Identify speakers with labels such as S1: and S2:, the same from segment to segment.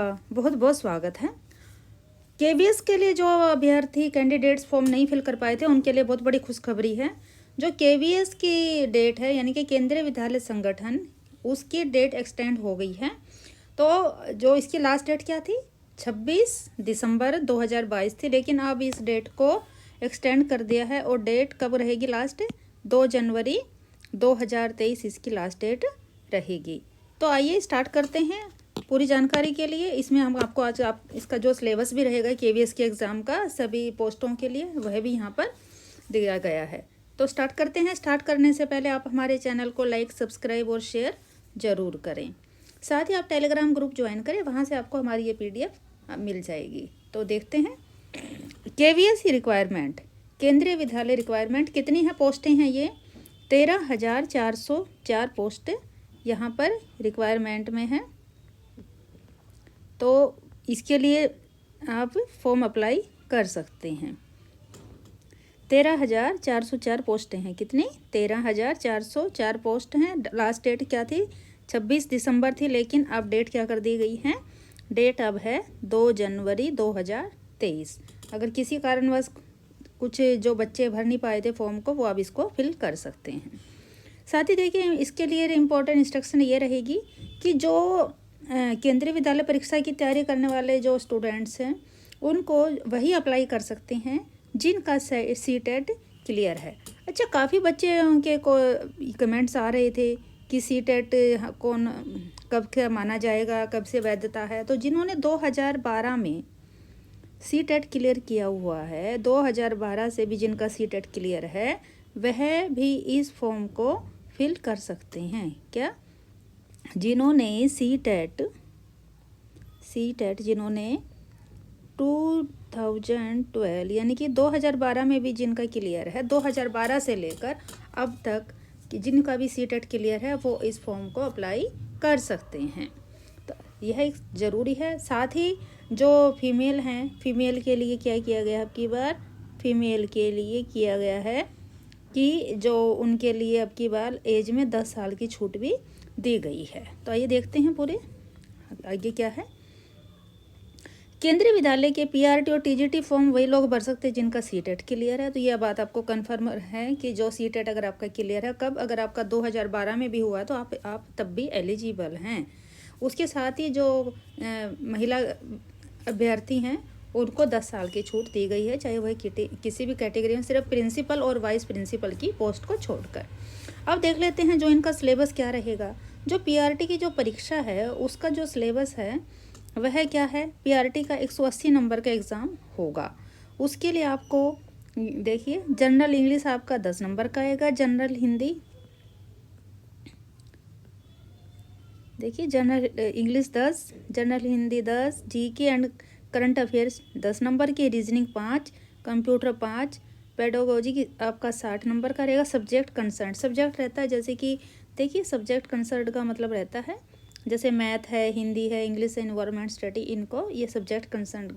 S1: बहुत बहुत स्वागत है। केवीएस के लिए जो अभ्यर्थी कैंडिडेट्स फॉर्म नहीं फिल कर पाए थे उनके लिए बहुत बड़ी खुशखबरी है। जो केवीएस की डेट है यानी कि केंद्रीय विद्यालय संगठन, उसकी डेट एक्सटेंड हो गई है। तो जो इसकी लास्ट डेट क्या थी, 26 दिसंबर 2022 थी, लेकिन अब इस डेट को एक्सटेंड कर दिया है। और डेट कब रहेगी लास्ट, 2 जनवरी 2023 इसकी लास्ट डेट रहेगी। तो आइए स्टार्ट करते हैं। पूरी जानकारी के लिए इसमें हम आपको आज इसका जो सिलेबस भी रहेगा केवीएस के एग्ज़ाम का सभी पोस्टों के लिए, वह भी यहाँ पर दिया गया है। तो स्टार्ट करते हैं। स्टार्ट करने से पहले आप हमारे चैनल को लाइक, सब्सक्राइब और शेयर ज़रूर करें। साथ ही आप टेलीग्राम ग्रुप ज्वाइन करें, वहाँ से आपको हमारी ये PDF मिल जाएगी। तो देखते हैं केवीएस की रिक्वायरमेंट, केंद्रीय विद्यालय रिक्वायरमेंट कितनी है, पोस्टें हैं ये 13,404 पोस्ट यहाँ पर रिक्वायरमेंट में है। तो इसके लिए आप फॉर्म अप्लाई कर सकते हैं। 13,404 पोस्टें हैं। कितनी, 13,404 पोस्ट हैं। लास्ट डेट क्या थी, 26 दिसंबर थी, लेकिन अब डेट क्या कर दी गई है, डेट अब है 2 जनवरी 2023। अगर किसी कारणवश कुछ जो बच्चे भर नहीं पाए थे फॉर्म को, वो अब इसको फिल कर सकते हैं। साथ ही देखिए इसके लिए इम्पोर्टेंट इंस्ट्रक्शन ये रहेगी कि जो केंद्रीय विद्यालय परीक्षा की तैयारी करने वाले जो स्टूडेंट्स हैं उनको वही अप्लाई कर सकते हैं जिनका सीटेट क्लियर है। अच्छा, काफ़ी बच्चे के को कमेंट्स आ रहे थे कि सीटेट कौन कब क्या माना जाएगा, कब से वैधता है। तो जिन्होंने 2012 में सीटेट क्लियर किया हुआ है, 2012 से भी जिनका सीटेट क्लियर है, वह भी इस फॉर्म को फिल कर सकते हैं। क्या, जिन्होंने सीटेट जिन्होंने 2012 यानी कि 2012 में भी जिनका क्लियर है, 2012 से लेकर अब तक जिनका भी सीटेट क्लियर है, वो इस फॉर्म को अप्लाई कर सकते हैं। तो यह एक ज़रूरी है। साथ ही जो फीमेल हैं, फीमेल के लिए क्या किया गया, अब की बार फीमेल के लिए किया गया है कि जो उनके लिए अब की बार एज में 10 साल की छूट भी दी गई है। तो आइए देखते हैं पूरे आगे क्या है। केंद्रीय विद्यालय के PRT और TGT फॉर्म वही लोग भर सकते हैं जिनका सीटेट क्लियर है। तो यह बात आपको कन्फर्म है कि जो सीटेट अगर आपका क्लियर है, कब, अगर आपका 2012 में भी हुआ तो आप तब भी एलिजिबल हैं। उसके साथ ही जो महिला अभ्यर्थी हैं उनको 10 साल की छूट दी गई है, चाहे वह किसी भी कैटेगरी में, सिर्फ प्रिंसिपल और वाइस प्रिंसिपल की पोस्ट को छोड़कर। अब देख लेते हैं जो इनका सिलेबस क्या रहेगा। जो PRT की जो परीक्षा है उसका जो सिलेबस है वह क्या है, PRT का 180 नंबर का एग्ज़ाम होगा। उसके लिए आपको देखिए जनरल इंग्लिश आपका 10 नंबर का आएगा, जनरल हिंदी, देखिए general English 10, general Hindi 10, GK and current affairs 10 number की, रीजनिंग 5, कंप्यूटर 5, पेडागोजी की आपका 60 नंबर का रहेगा। सब्जेक्ट कंसर्न, सब्जेक्ट रहता है जैसे कि देखिए सब्जेक्ट कंसर्न का मतलब रहता है जैसे मैथ है, हिंदी है, इंग्लिश है, इन्वायरमेंट स्टडी, इनको ये सब्जेक्ट कंसर्न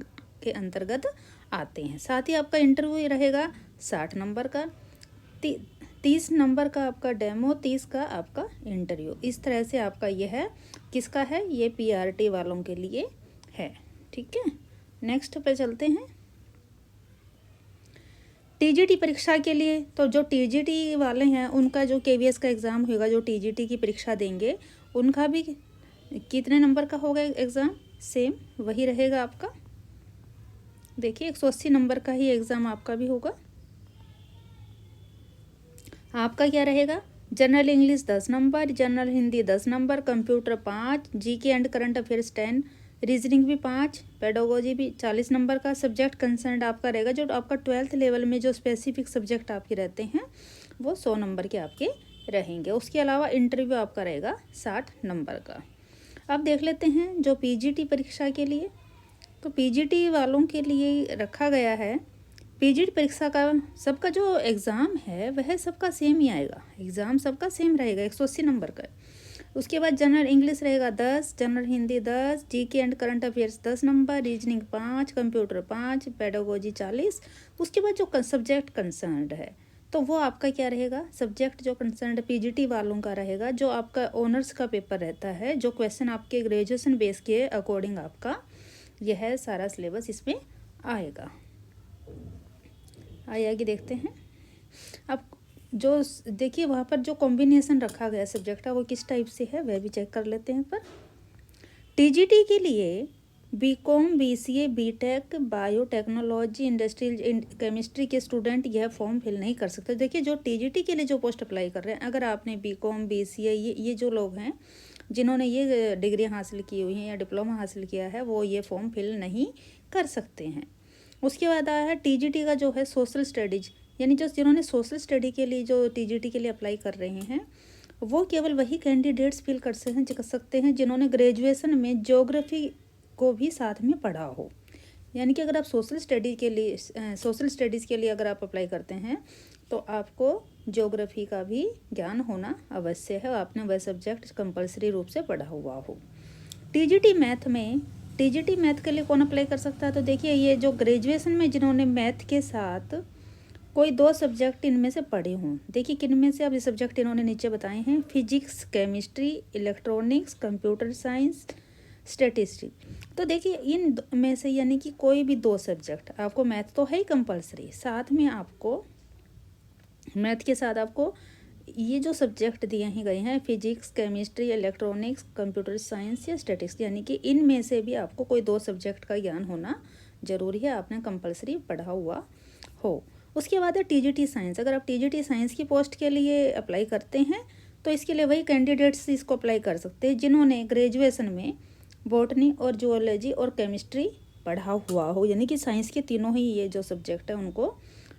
S1: के अंतर्गत आते हैं। साथ ही आपका इंटरव्यू रहेगा 60 नंबर का, 30 नंबर का आपका डेमो, 30 का आपका इंटरव्यू। इस तरह से आपका ये है, किसका है, ये PRT वालों के लिए है। ठीक है, नेक्स्ट पे चलते हैं। TGT परीक्षा के लिए, तो जो TGT वाले हैं उनका जो KVS का एग्ज़ाम होगा, जो TGT की परीक्षा देंगे उनका भी कितने नंबर का होगा एग्ज़ाम, सेम वही रहेगा आपका। देखिए 180 नंबर का ही एग्ज़ाम आपका भी होगा। आपका क्या रहेगा, general English 10 number, general Hindi 10 number, computer 5, GK and current affairs 10, reasoning भी 5, पेडागोजी भी 40 नंबर का। सब्जेक्ट कंसर्न आपका रहेगा, जो आपका 12th लेवल में जो स्पेसिफिक सब्जेक्ट आपके रहते हैं वो 100 नंबर के आपके रहेंगे। उसके अलावा इंटरव्यू आपका रहेगा 60 नंबर का। अब देख लेते हैं जो PGT परीक्षा के लिए, तो PGT वालों के लिए रखा गया है। PGT परीक्षा का सबका जो एग्ज़ाम है वह सबका सेम ही आएगा, एग्ज़ाम सबका सेम रहेगा, 180 नंबर का। उसके बाद जनरल इंग्लिश रहेगा 10, general Hindi 10, GK and current affairs 10 number, reasoning 5, computer 5, pedagogy 40। उसके बाद जो सब्जेक्ट कंसर्न्ड है, तो वो आपका क्या रहेगा, सब्जेक्ट जो कंसर्न पीजीटी वालों का रहेगा, जो आपका ऑनर्स का पेपर रहता है, जो क्वेश्चन आपके ग्रेजुएशन बेस के अकॉर्डिंग आपका यह सारा सिलेबस इसमें आएगा। आगे देखते हैं। अब जो देखिए वहाँ पर जो कॉम्बिनेशन रखा गया सब्जेक्ट का वो किस टाइप से है वह भी चेक कर लेते हैं। पर टीजीटी के लिए B Com, BCA, B Tech, biotechnology, industrial chemistry के स्टूडेंट यह फॉर्म फिल नहीं कर सकते। देखिए जो टीजीटी के लिए जो पोस्ट अप्लाई कर रहे हैं, अगर आपने बीकॉम, बीसीए ये जो लोग हैं जिन्होंने ये डिग्री हासिल की हुई है या डिप्लोमा हासिल किया है, वो ये फॉर्म फिल नहीं कर सकते हैं। उसके बाद आया है टीजीटी का जो है सोशल स्टडीज, यानी जो जिन्होंने सोशल स्टडी के लिए जो टीजीटी के लिए अप्लाई कर रहे हैं, वो केवल वही कैंडिडेट्स फिल कर सकते हैं जिन्होंने ग्रेजुएशन में ज्योग्राफी को भी साथ में पढ़ा हो। यानी कि अगर आप सोशल स्टडीज़ के लिए अगर आप अप्लाई करते हैं तो आपको ज्योग्राफी का भी ज्ञान होना अवश्य है, आपने वह सब्जेक्ट कंपलसरी रूप से पढ़ा हुआ हो। टीजीटी मैथ के लिए कौन अप्लाई कर सकता है, तो देखिए ये जो ग्रेजुएशन में जिन्होंने मैथ के साथ कोई 2 सब्जेक्ट इनमें से पढ़े हों। देखिए किन में से, अब ये सब्जेक्ट इन्होंने नीचे बताए हैं, physics, chemistry, electronics, computer science, statistics. तो देखिए इन में से यानी कि कोई भी 2 सब्जेक्ट, आपको मैथ तो है ही कंपलसरी, साथ में आपको मैथ के साथ आपको ये जो सब्जेक्ट दिए ही गए हैं, physics, chemistry, electronics, computer science या स्टैटिस्टिक्स, यानी कि इनमें से भी आपको कोई 2 सब्जेक्ट का ज्ञान होना जरूरी है, आपने कंपलसरी पढ़ा हुआ हो। उसके बाद है टीजीटी साइंस। अगर आप टीजीटी साइंस की पोस्ट के लिए अप्लाई करते हैं तो इसके लिए वही कैंडिडेट्स इसको अप्लाई कर सकते हैं जिन्होंने ग्रेजुएशन में बॉटनी और जूलॉजी और केमिस्ट्री पढ़ा हुआ हो, यानी कि साइंस के तीनों ही ये जो सब्जेक्ट है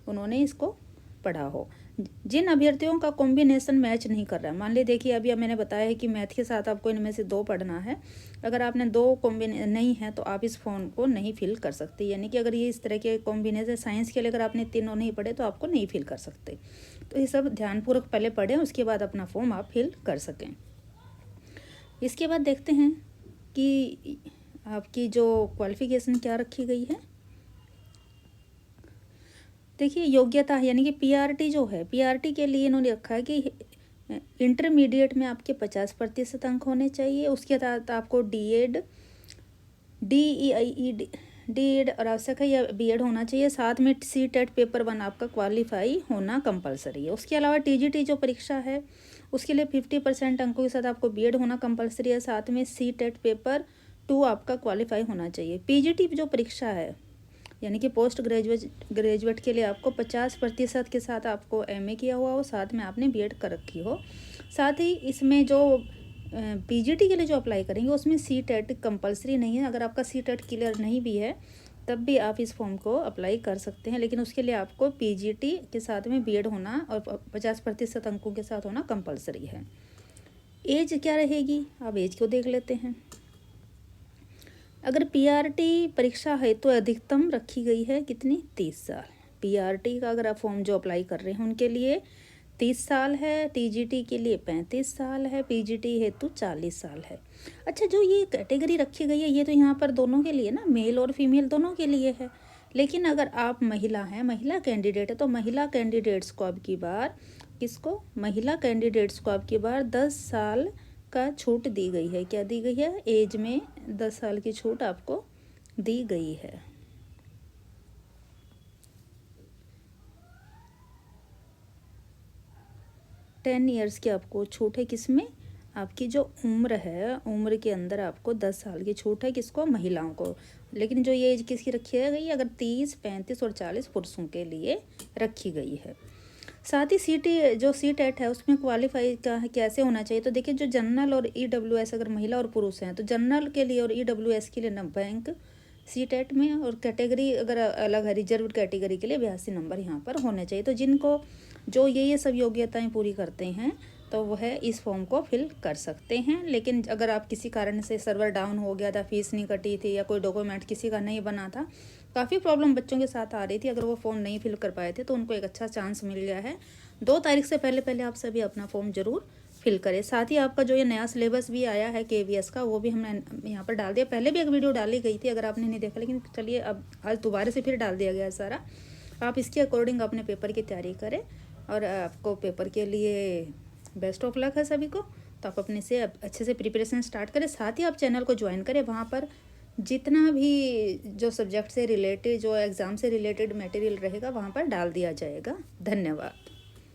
S1: उन्होंने इसको पढ़ा हो। जिन अभ्यर्थियों का कॉम्बिनेशन मैच नहीं कर रहा है, मान लीजिए देखिए अभी अब मैंने बताया है कि मैथ के साथ आपको इनमें से 2 पढ़ना है, अगर आपने 2 कॉम्बिनेशन नहीं है तो आप इस फॉर्म को नहीं फिल कर सकते। यानी कि अगर ये इस तरह के कॉम्बिनेशन साइंस के लिए अगर आपने तीनों नहीं पढ़े तो आपको नहीं फिल कर सकते। तो ये सब ध्यानपूर्वक पहले पढ़ें, उसके बाद अपना फॉर्म आप फिल कर सकें। इसके बाद देखते हैं कि आपकी जो क्वालिफिकेशन क्या रखी गई है। देखिए योग्यता यानी कि पीआरटी जो है, पीआरटी के लिए इन्होंने रखा है कि इंटरमीडिएट में आपके 50% अंक होने चाहिए। उसके साथ आपको डीएड और आवश्यक है या बीएड होना चाहिए, साथ में सीटेट पेपर 1 आपका क्वालिफाई होना कंपलसरी है। उसके अलावा टीजीटी जो परीक्षा है उसके लिए 50% अंकों के साथ आपको बीएड होना कंपलसरी है, साथ में सीटेट पेपर 2 आपका क्वालिफाई होना चाहिए। पीजीटी जो परीक्षा है यानी कि पोस्ट ग्रेजुएट के लिए आपको 50% के साथ आपको एमए किया हुआ हो, साथ में आपने बीएड कर रखी हो। साथ ही इसमें जो पीजीटी के लिए जो अप्लाई करेंगे उसमें सीटेट कंपलसरी नहीं है, अगर आपका सीटेट क्लियर नहीं भी है तब भी आप इस फॉर्म को अप्लाई कर सकते हैं, लेकिन उसके लिए आपको पीजीटी के साथ में बीएड होना और 50% अंकों के साथ होना कंपलसरी है। एज क्या रहेगी, आप एज को देख लेते हैं। अगर पीआरटी परीक्षा है तो अधिकतम रखी गई है कितनी, 30 साल। पीआरटी का अगर आप फॉर्म जो अप्लाई कर रहे हैं उनके लिए 30 साल है, टीजीटी के लिए 35 साल है, पीजीटी हेतु 40 साल है। अच्छा जो ये कैटेगरी रखी गई है ये तो यहाँ पर दोनों के लिए ना, मेल और फीमेल दोनों के लिए है, लेकिन अगर आप महिला हैं, महिला कैंडिडेट है, तो महिला कैंडिडेट्स को अब की बार महिला कैंडिडेट्स को अब की बार 10 साल का छूट दी गई है। क्या दी गई है, एज में 10 साल की छूट आपको दी गई है। टेन ईयर्स की आपको छूट है, किसमें, आपकी जो उम्र है उम्र के अंदर आपको 10 साल की छूट है, किसको, महिलाओं को। लेकिन जो ये एज किसकी रखी गई है, अगर 30, 35 और 40 पुरुषों के लिए रखी गई है। साथ ही सीटेट है उसमें क्वालिफाई का कैसे होना चाहिए, तो देखिए जो जनरल और ईडब्ल्यूएस अगर महिला और पुरुष हैं तो जनरल के लिए और ईडब्ल्यूएस के लिए बैंक सीटेट में, और कैटेगरी अगर अलग है रिजर्व कैटेगरी के लिए 82 नंबर यहाँ पर होने चाहिए। तो जिनको जो ये सब योग्यताएं पूरी करते हैं तो वह इस फॉर्म को फिल कर सकते हैं। लेकिन अगर आप किसी कारण से सर्वर डाउन हो गया था, फीस नहीं कटी थी या कोई डॉक्यूमेंट किसी का नहीं बना था, काफ़ी प्रॉब्लम बच्चों के साथ आ रही थी, अगर वो फॉर्म नहीं फिल कर पाए थे तो उनको एक अच्छा चांस मिल गया है। 2 तारीख से पहले आप सभी अपना फॉर्म ज़रूर फिल करें। साथ ही आपका जो ये नया सिलेबस भी आया है केवीएस का, वो भी हमने यहाँ पर डाल दिया। पहले भी एक वीडियो डाली गई थी अगर आपने नहीं देखा, लेकिन चलिए अब आज दोबारा से फिर डाल दिया गया है सारा। आप इसके अकॉर्डिंग अपने पेपर की तैयारी करें और आपको पेपर के लिए बेस्ट ऑफ लक है सभी को। तो आप अपने से अच्छे से प्रिपरेशन स्टार्ट करें, साथ ही आप चैनल को ज्वाइन करें। वहाँ पर जितना भी जो सब्जेक्ट से रिलेटेड, जो एग्ज़ाम से रिलेटेड मटेरियल रहेगा वहाँ पर डाल दिया जाएगा। धन्यवाद।